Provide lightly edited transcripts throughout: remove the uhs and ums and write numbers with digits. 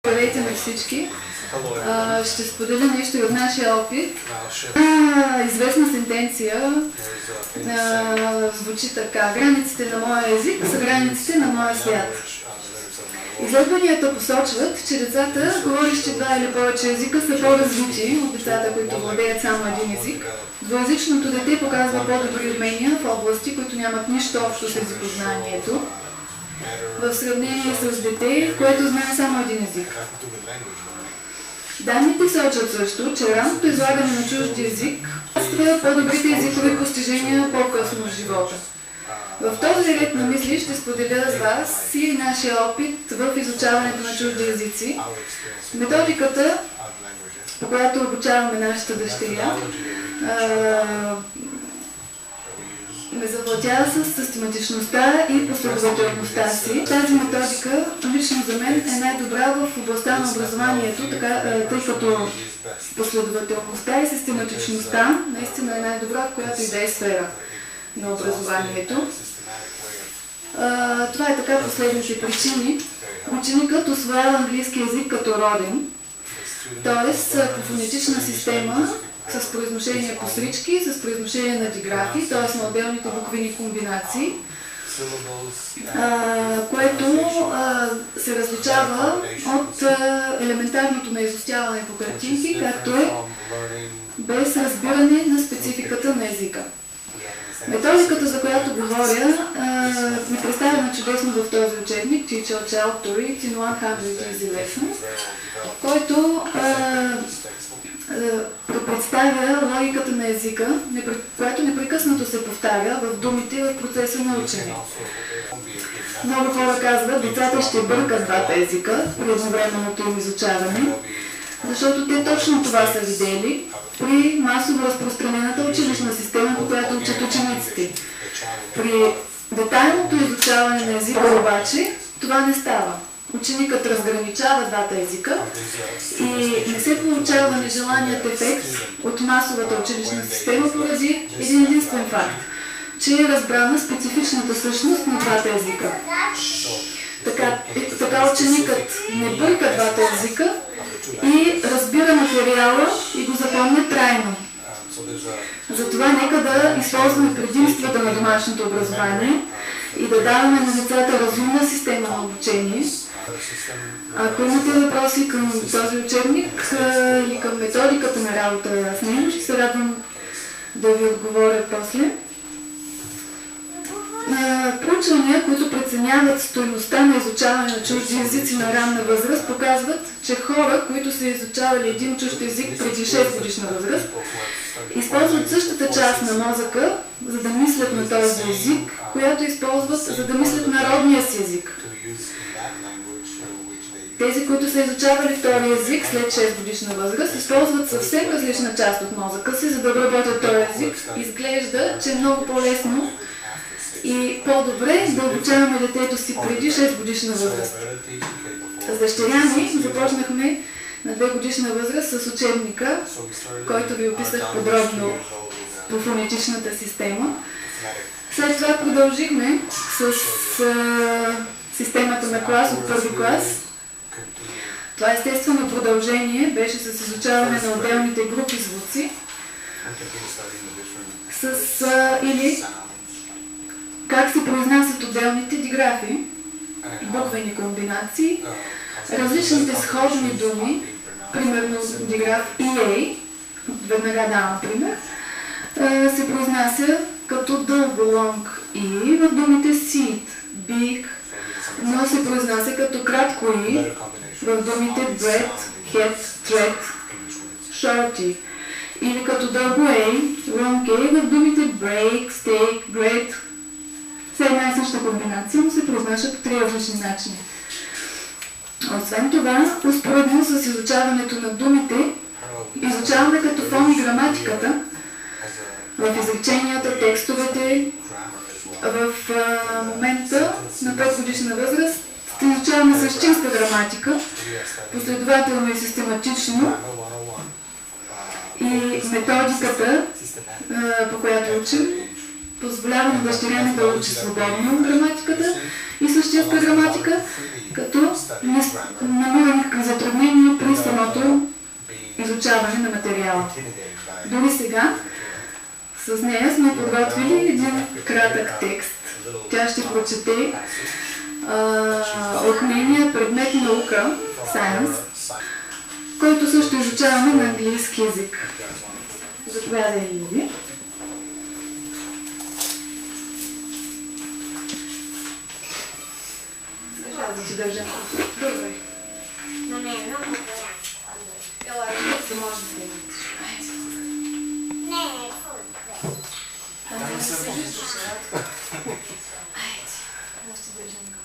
Здравейте на всички! Ще споделя нещо от нашия опит. Известна сентенция звучи така: границите на моя език са границите на моя свят. Изследванията посочват, че децата, говорещи два или повече езика, са по-развити от децата, които владеят само един език. Двуезичното дете показва по-добри умения в области, които нямат нищо общо с езикознанието, в сравнение с дете, което знае само един език. Данните сочат също, че ранното излагане на чужди език показва по-добрите езикови постижения по-късно в живота. В този ред на мисли ще споделя с вас и нашия опит в изучаването на чужди езици, методиката, по която обучаваме нашата дъщеря, ме завладя с систематичността и последователността си. Тази методика лично за мен е най-добра в областта на образованието, тъй като последователността и систематичността наистина е най-добра в която и да е сфера на образованието. Това е така по следните причини. Ученикът усвоява английски език като роден, т.е. по фонетична система, с произношение по срички, с произношение на диграфи, т.е. на отделните буквени комбинации, което се различава от елементарното наизустяване по картинки, както е без разбиране на спецификата на езика. Методиката, за която говоря, ми представена чудесно в този учебник Teach Your Child to Read in 100 Easy Lessons, който представя логиката на езика, която непрекъснато се повтаря в думите в процеса на учене. Много хора казват, децата ще бъркат двата езика при едновременното им изучаване, защото те точно това са видели при масово разпространената училищна система, по която учат учениците. При детайлното изучаване на езика обаче това не става. Ученикът разграничава двата езика и не се получава нежеланият ефект от масовата училищна система поради един единствен факт, че е разбрана специфичната същност на двата езика. Така ученикът не бърка двата езика и разбира материала и го запомня трайно. Затова нека да използваме предимствата на домашното образование и да даваме на децата разумна система на обучение. Ако имате въпроси към този учебник или към методиката на работа с него, ще се радвам да ви отговоря после. Проучвания, които преценяват стойността на изучаване на чужди езици на ранна възраст, показват, че хора, които са изучавали един чужд език преди 6 годишна възраст, използват същата част на мозъка, за да мислят на този език, която използват, за да мислят на родния си език. Тези, които са изучавали втори език след 6 годишна възраст, използват съвсем различна част от мозъка си, за да обработят този език. Изглежда, че е много по-лесно и по-добре да обучаваме детето си преди 6 годишна възраст. С дъщеря ми започнахме на 2 годишна възраст с учебника, който ви описах подробно по фонетичната система. След това продължихме с системата на клас от първи клас. Това естествено продължение беше с изучаване на отделните групи звуци или как се произнасят отделните диграфи, буквени комбинации, различните сходни думи, примерно диграф EA, веднага давам пример, се произнася като дълго long E в думите seat, big, но се произнася като кратко E в думите bread, head, thread, shorty, или като дълго A, long A в думите break, steak, bread. Все една и съща комбинация, но се произнася по 3 различни начини. Освен това, успоредно с изучаването на думите, изучаваме като фон и граматиката в изреченията, текстовете. В момента на 5 годишна възраст изучаваме същинска граматика, последователно и систематично, и методиката, по която учим, позволява на дъщеря ми да учи свободно граматиката и същинска граматика, като не намира никакви затруднения при самото изучаване на материала. Дори сега с нея сме подготвили един кратък текст. Тя ще прочете от нейния предмет наука, Science, който също изучаваме на английски език. Заповядай, Лили. Аз ще държа. Добре. На мен много голям. Ела, да може да видиш. Не, фулк. Айде, се виждаш. Айде. Аз ще държа микрофон.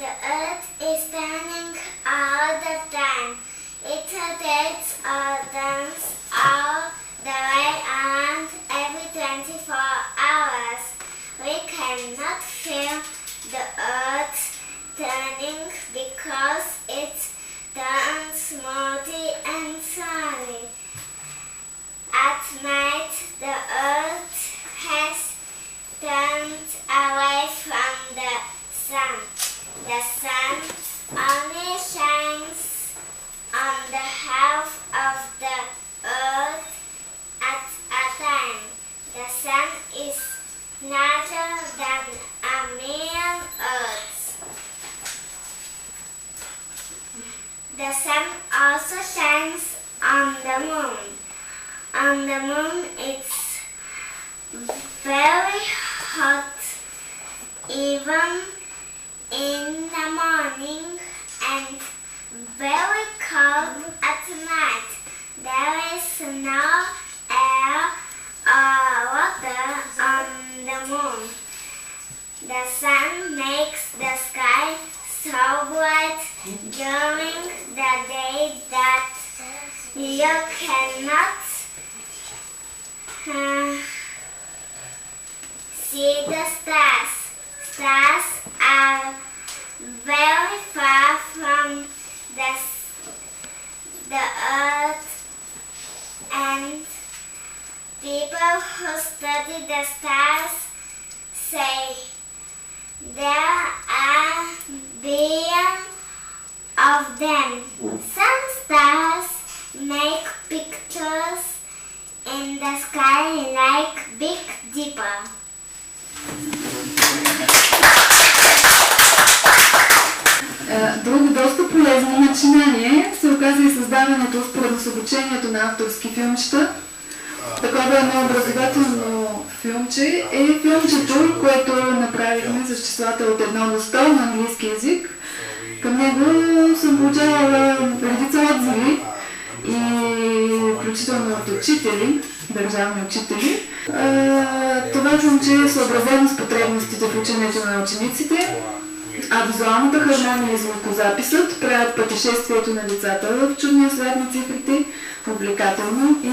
The earth is turning all the time. It rotates or turns all the way around every 24 hours. We cannot feel the earth turning because it turns smoothly and slowly. At night, the earth has turned away from the sun. The sun only shines on the half of the earth at a time. The sun is larger than a million earths. The sun also shines on the moon. On the moon it's very hot even in the morning and very cold at night. There is no air or water on the moon. The sun makes the sky so bright during the day that you cannot see the stars. Stars are very far from the earth, and people who study the stars say there are billions of them. Some stars make pictures in the sky like Big Dipper. Друго доста полезно начинание се оказа и създаването според с обучението на авторски филмчета. Такова едно образователно филмче е филмчето, което направихме с числата от 1 до 100 на английски язик. Към него съм получавала редица отзиви и включително от учители, държавни учители. Това филмче е съобразено с потребностите в ученето на учениците, а визуалната хармония и звукозаписът правят пътешествието на децата в чудния свят на цифрите увлекателно и